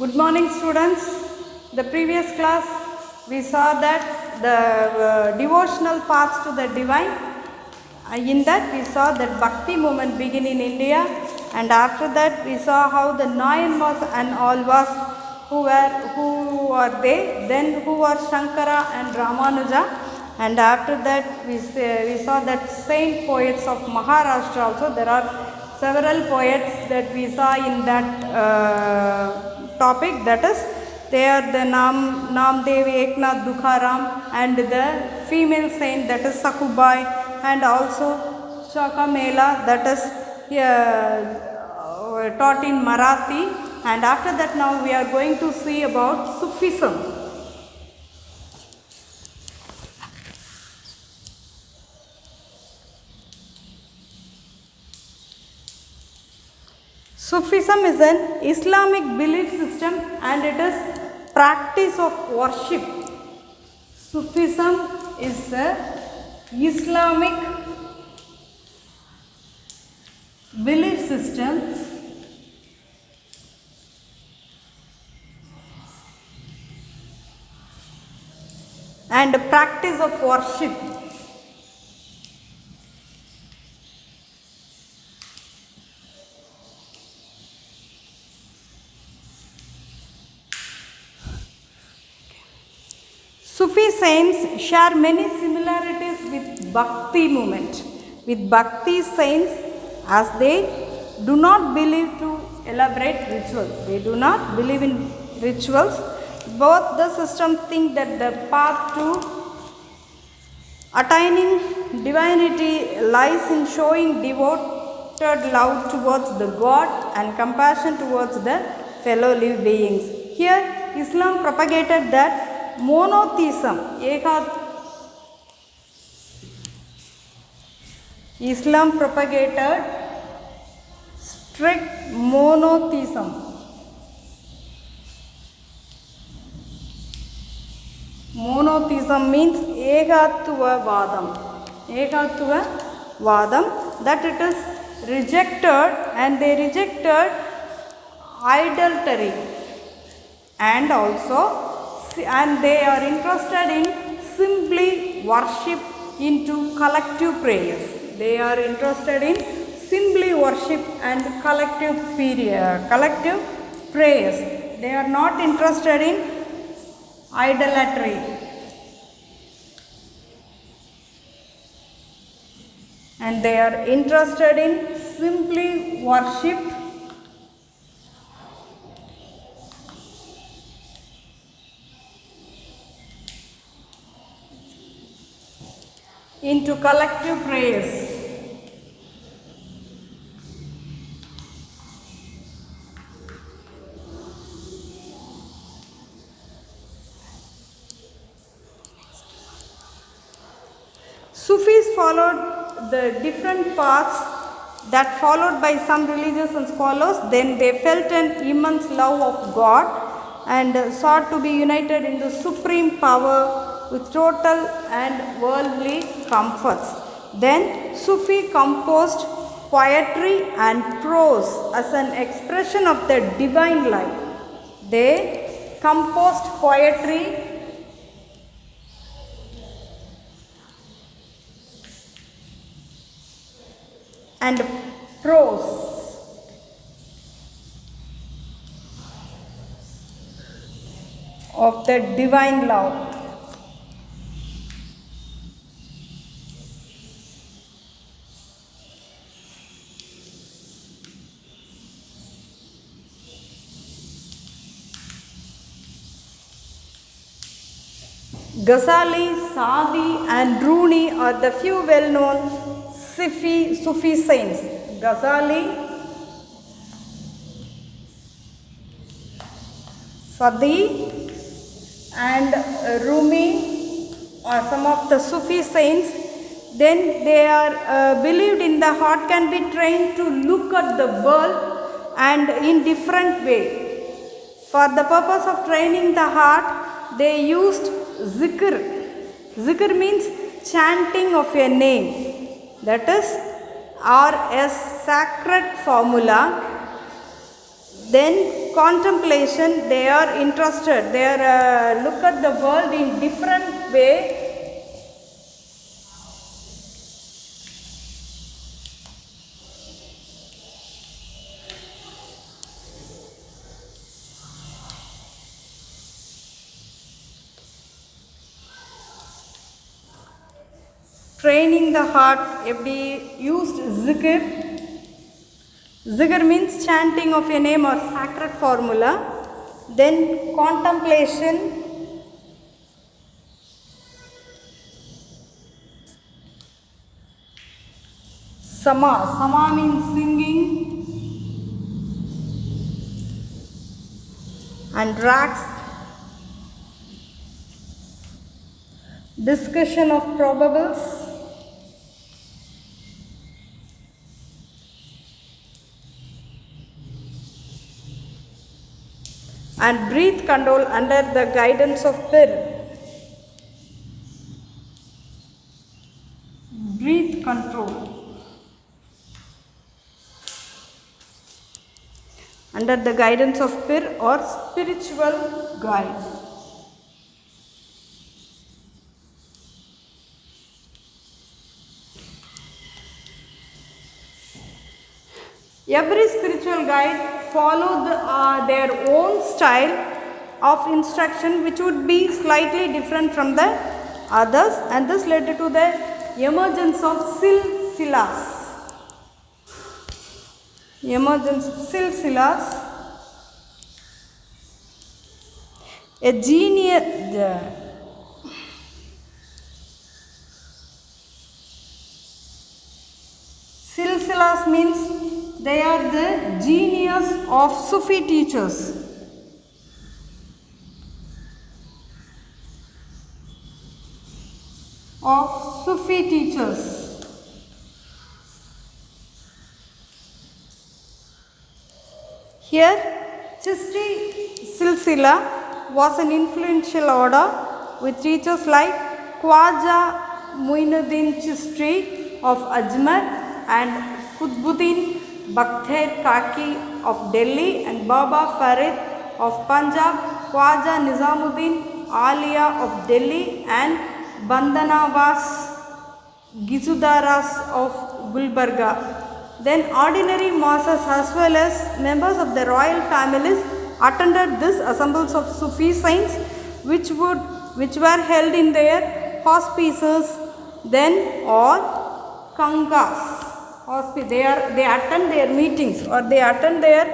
Good morning, students. The previous class we saw that the devotional paths to the divine. In that we saw that Bhakti movement begin in India, and after that we saw how the Nayanmas and all was who are they, then who are Shankara and Ramanuja, and after that we saw that saint poets of Maharashtra also. There are several poets that we saw in that topic, that is they are the Namdevi, Eknath, Dukharam, and the female saint, that is Sakubai, and also Shakamela, that is taught in Marathi. And after that now we are going to see about Sufism. Sufism is an Islamic belief system and it is practice of worship. Sufism is a Islamic belief system and practice of worship. Sufi saints share many similarities with Bhakti movement. With Bhakti saints, as they do not believe to elaborate rituals. They do not believe in rituals. Both the systems think that the path to attaining divinity lies in showing devoted love towards the God and compassion towards the fellow living beings. Here, Islam propagated that monotheism, Islam propagated strict monotheism. Monotheism means Ekatva Vadam, that it is rejected, and they rejected idolatry, and also and they are interested in simply worship into collective prayers. They are interested in simply worship and collective prayers. They are not interested in idolatry. And they are interested in simply worship into collective prayers. Sufis followed the different paths that followed by some religious and scholars. Then they felt an immense love of God and sought to be united in the supreme power with total and worldly comforts. Then Sufi composed poetry and prose as an expression of the divine life. They composed poetry and prose of the divine love. Ghazali, Saadi and Rumi are the few well-known Sufi saints. Ghazali, Saadi and Rumi are some of the Sufi saints. Then they are believed in the heart can be trained to look at the world and in different way. For the purpose of training the heart, they used zikr. Zikr means chanting of a name, that is, or a sacred formula. Then contemplation, they are interested, they are look at the world in different way. Training the heart, every used zikr. Zikr means chanting of a name or sacred formula. Then contemplation. Sama means singing. And rags. Discussion of probables. And breath control under the guidance of Pir. Breath control under the guidance of Pir or spiritual guide. Every spiritual guide followed their own style of instruction, which would be slightly different from the others, and this led to the emergence of silsilas. A genius. Silsilas means they are the genius of Sufi teachers. Here, Chishti Silsila was an influential order with teachers like Khwaja Muinuddin Chishti of Ajmer and Qutbuddin Bakhter Kaki of Delhi and Baba Farid of Punjab, Khwaja Nizamuddin Alia of Delhi and Bandanavas Gizudaras of Gulbarga. Then ordinary masses as well as members of the royal families attended this assemblies of Sufi saints which were held in their hospices then or kangas. They attend their meetings or they attend their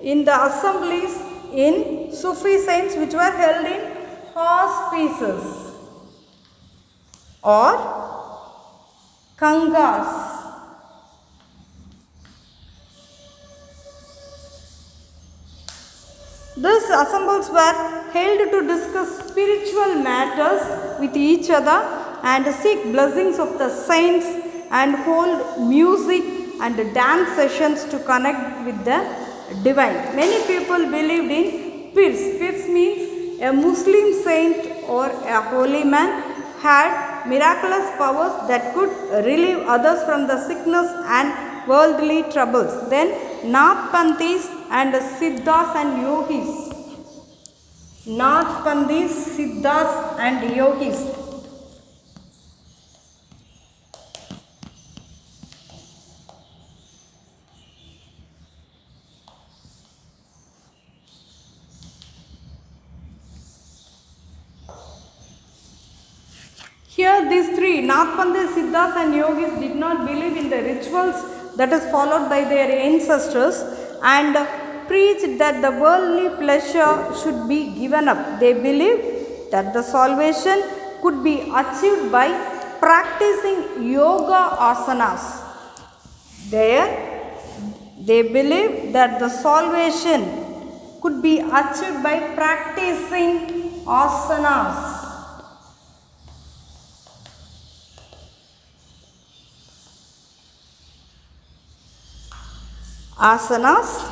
in the assemblies in Sufi saints which were held in hospices or kangas. These assemblies were held to discuss spiritual matters with each other and seek blessings of the saints and hold music and dance sessions to connect with the divine. Many people believed in Pirs. Pirs means a Muslim saint or a holy man had miraculous powers that could relieve others from the sickness and worldly troubles. Then Nathpanthis and Siddhas and Yogis. Nathpanthis, Siddhas and Yogis. Here these three, Nathpanthis, Siddhas and Yogis did not believe in the rituals that is followed by their ancestors and preached that the worldly pleasure should be given up. They believed that the salvation could be achieved by practicing yoga asanas. They believed that the salvation could be achieved by practicing asanas. Asanas,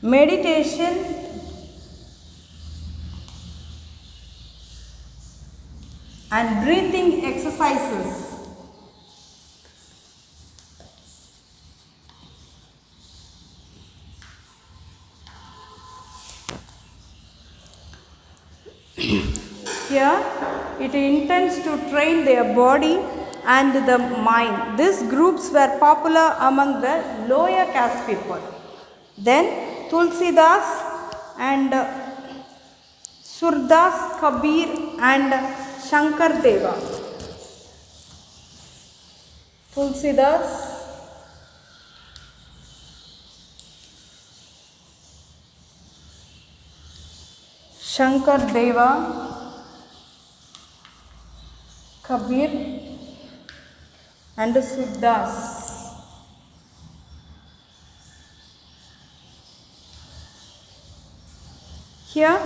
meditation, and breathing exercises. here. It intends to train their body and the mind. These groups were popular among the lower caste people. Then Tulsidas and Surdas, Kabir and Shankar Deva. Tulsidas, Shankar Deva, Kabir and Surdas. Here,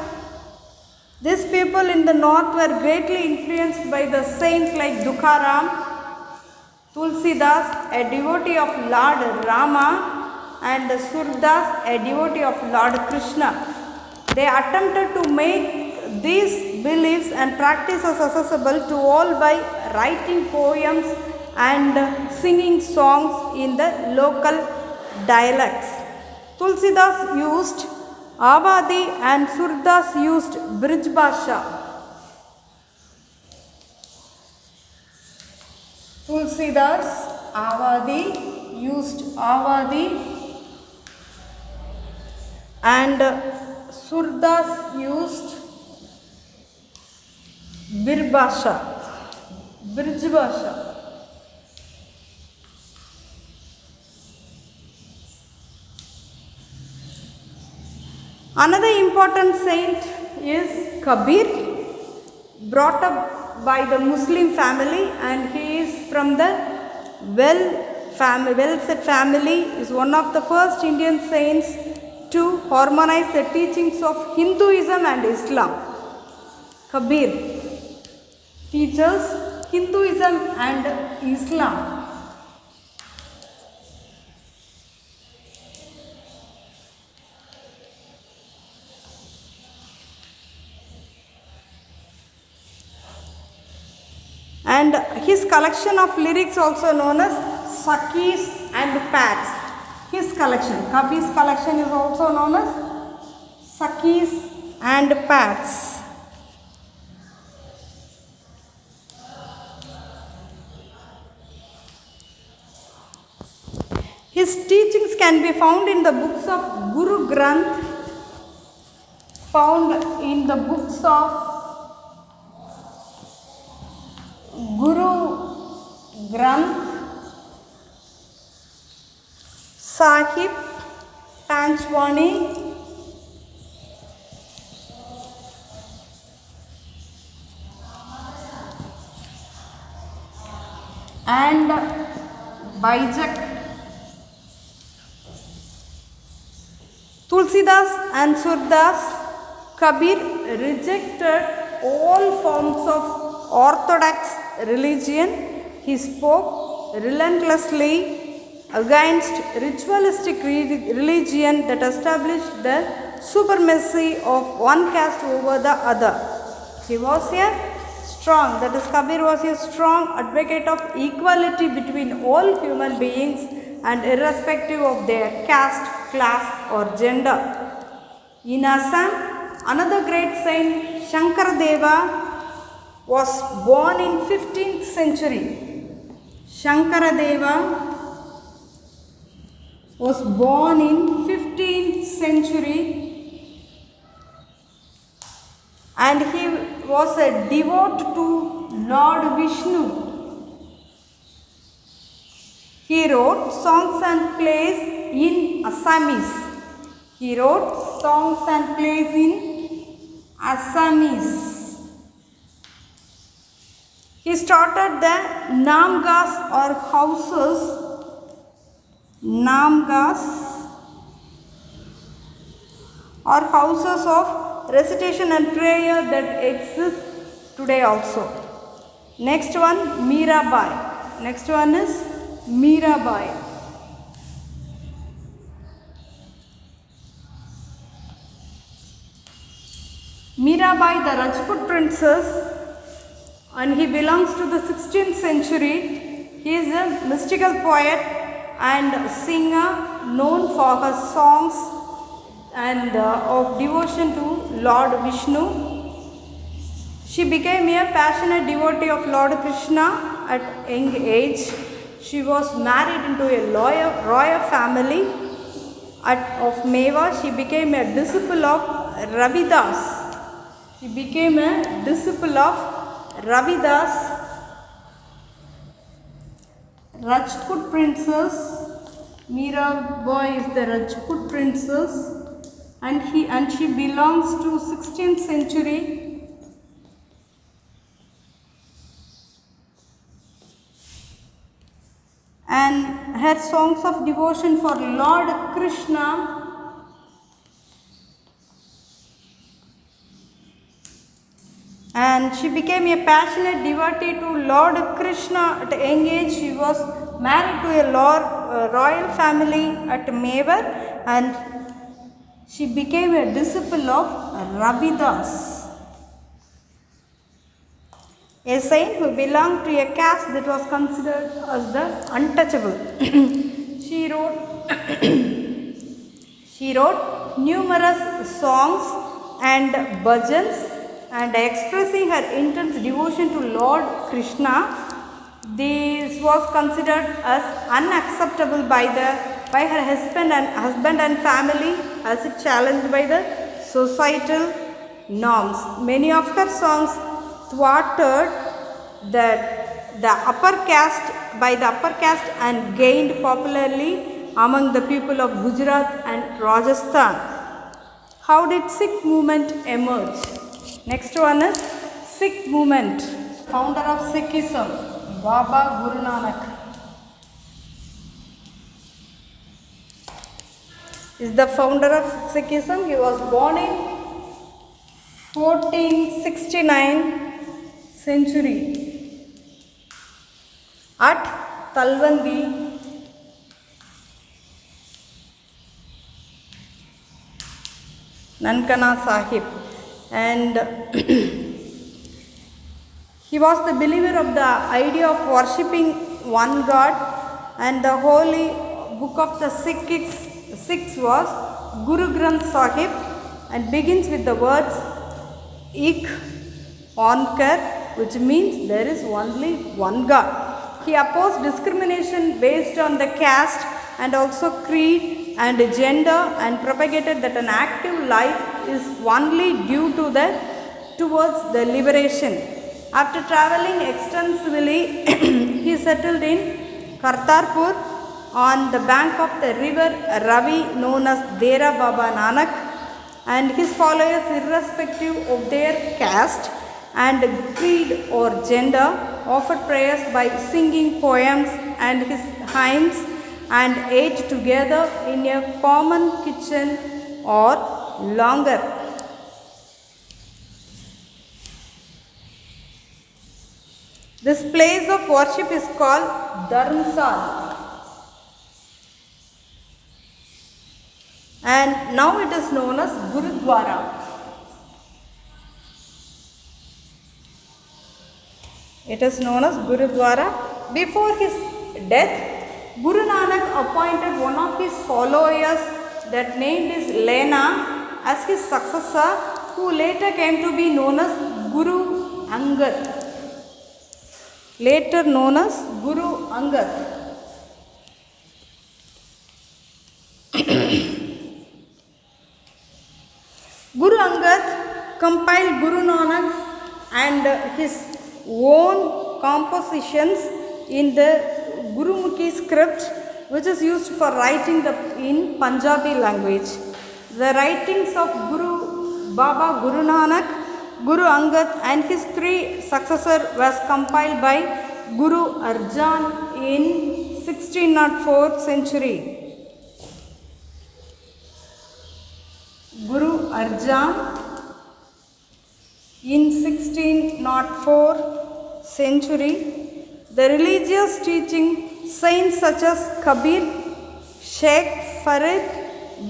these people in the north were greatly influenced by the saints like Tukharam, Tulsidas, a devotee of Lord Rama, and Surdas, a devotee of Lord Krishna. They attempted to make these beliefs and practices accessible to all by writing poems and singing songs in the local dialects. Tulsidas used Avadi and Surdas used Brij Bhasha. Tulsidas, Avadi used Avadi and Surdas used Brij Bhasha. Another important saint is Kabir, brought up by the Muslim family, and he is from the well-set family, is one of the first Indian saints to harmonize the teachings of Hinduism and Islam. Kabir teaches Hinduism and Islam. And his collection of lyrics also known as Sakis and Pats. His collection, Kabir's collection is also known as Sakis and Pats. His teachings can be found in the books of Guru Granth, found in the books of Guru Granth Sahib Panchwani and Baijak. Tulsidas and Surdas, Kabir rejected all forms of orthodox religion. He spoke relentlessly against ritualistic religion that established the supremacy of one caste over the other. He was a strong, that is, Kabir was a strong advocate of equality between all human beings and irrespective of their caste, class or gender. In Assam, another great saint, Shankar Deva, was born in 15th century. Shankara Deva was born in 15th century and he was a devote to Lord Vishnu. He wrote songs and plays in Assamese. He started the Namgas or houses of recitation and prayer that exist today also. Next one, Mirabai. Next one is Mirabai. Mirabai, the Rajput princess, and he belongs to the 16th century. He is a mystical poet and singer known for her songs and of devotion to Lord Vishnu. She became a passionate devotee of Lord Krishna at young age. She was married into a royal family of Meva. She became a disciple of Ravidas. She became a disciple of Ravidas. Rajput princess, Mirabai is the Rajput princess, and she belongs to 16th century. And her songs of devotion for Lord Krishna and she became a passionate devotee to Lord Krishna at a young age. She was married to a royal family at Mewar and she became a disciple of Ravidas, a saint who belonged to a caste that was considered as the untouchable. She wrote numerous songs and bhajans and expressing her intense devotion to Lord Krishna. This was considered as unacceptable by her husband and family, as it challenged by the societal norms. Many of her songs thwarted the upper caste and gained popularity among the people of Gujarat and Rajasthan. How did Sikh movement emerge? Next one is Sikh movement. Founder of Sikhism, Baba Guru Nanak, is the founder of Sikhism. He was born in 1469 century at Talwandi, Nankana Sahib, and he was the believer of the idea of worshipping one God, and the holy book of the Sikhs was Guru Granth Sahib and begins with the words Ik Onkar, which means there is only one God. He opposed discrimination based on the caste and also creed and gender, and propagated that an active life is only due towards the liberation. After traveling extensively, he settled in Kartarpur on the bank of the river Ravi, known as Dera Baba Nanak, and his followers, irrespective of their caste and creed or gender, offered prayers by singing poems and his hymns and ate together in a common kitchen or langar. This place of worship is called Dharamsala, and now it is known as Gurudwara. It is known as Gurudwara. Before his death, Guru Nanak appointed one of his followers that named is Lena as his successor, who later came to be known as Guru Angad. Later known as Guru Angad. Guru Angad compiled Guru Nanak and his own compositions in the Gurumukhi script, which is used for writing in Punjabi language. The writings of Baba Guru Nanak, Guru Angad and his three successors was compiled by Guru Arjan in 1604th century. Guru Arjan in 1604 century. The religious teaching saints such as Kabir, Sheikh Farid,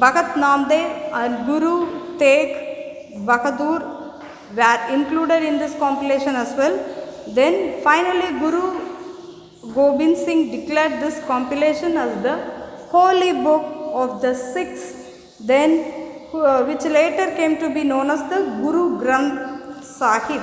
Bhagat Namdev and Guru Tegh Bahadur were included in this compilation as well. Then finally Guru Gobind Singh declared this compilation as the holy book of the Sikhs, which later came to be known as the Guru Granth Sahib.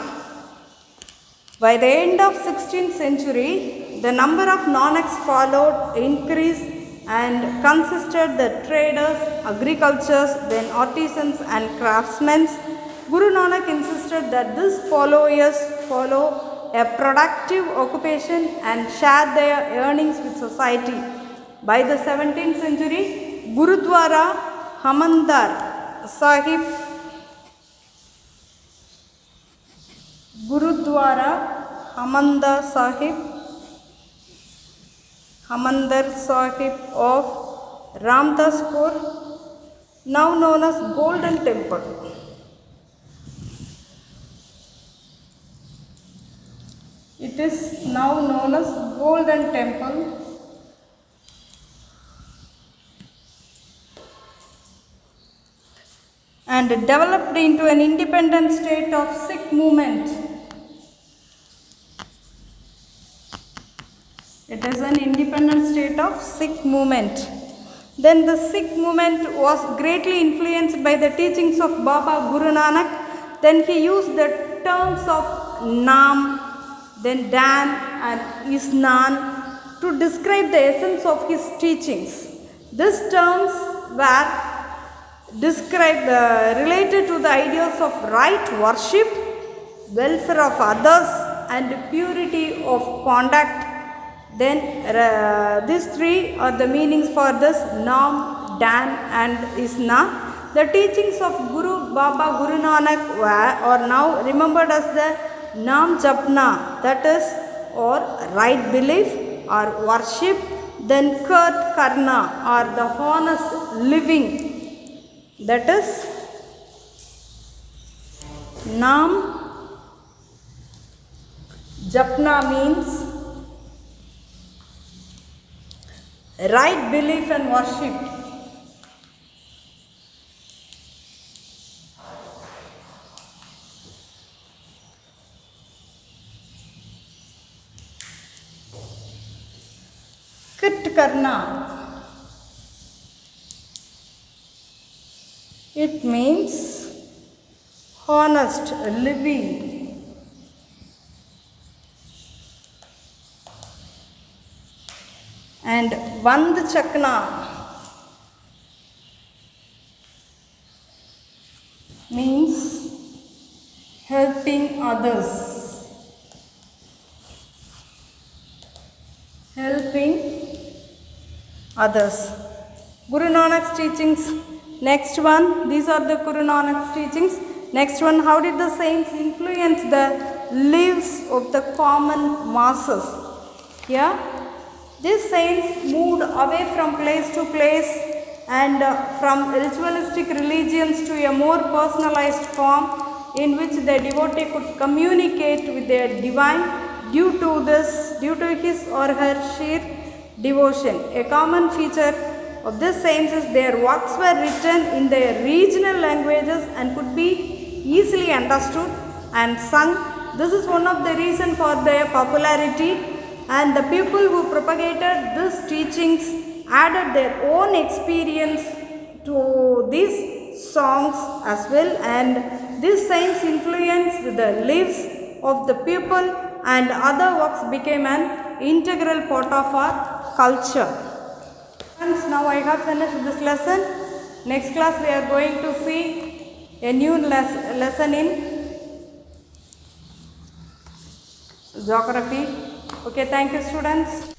By the end of 16th century, the number of Nanaks followed increased and consisted the traders, agricultures, then artisans and craftsmen. Guru Nanak insisted that these followers follow a productive occupation and share their earnings with society. By the 17th century, Gurudwara Hamandar Sahib Gurudwara Hamandar Sahib of Ramdaspur, now known as Golden Temple. It is now known as Golden Temple. And developed into an independent state of Sikh movement. It is an independent state of Sikh movement. Then the Sikh movement was greatly influenced by the teachings of Baba Guru Nanak. Then he used the terms of Naam, then Dan and Isnan to describe the essence of his teachings. These terms were related to the ideas of right worship, welfare of others and purity of conduct. Then these three are the meanings for this Naam, Dan and Isna. The teachings of Baba Guru Nanak are now remembered as the Naam Japna, that is, or right belief or worship. Then Kurt Karna, or the honest living, that is Naam Japna means right belief and worship. Kit Karna, it means honest living. And Vand Chakna means helping others. Helping others. Guru Nanak's teachings. Next one, these are the Guru Nanak's teachings. Next one, how did the saints influence the lives of the common masses? Yeah. These saints moved away from place to place and from ritualistic religions to a more personalized form in which the devotee could communicate with their divine due to his or her sheer devotion. A common feature of these saints is their works were written in their regional languages and could be easily understood and sung. This is one of the reasons for their popularity. And the people who propagated these teachings added their own experience to these songs as well, and these saints influenced the lives of the people and other works became an integral part of our culture. Friends, now I have finished this lesson. Next class we are going to see a new lesson in geography. Okay, thank you students.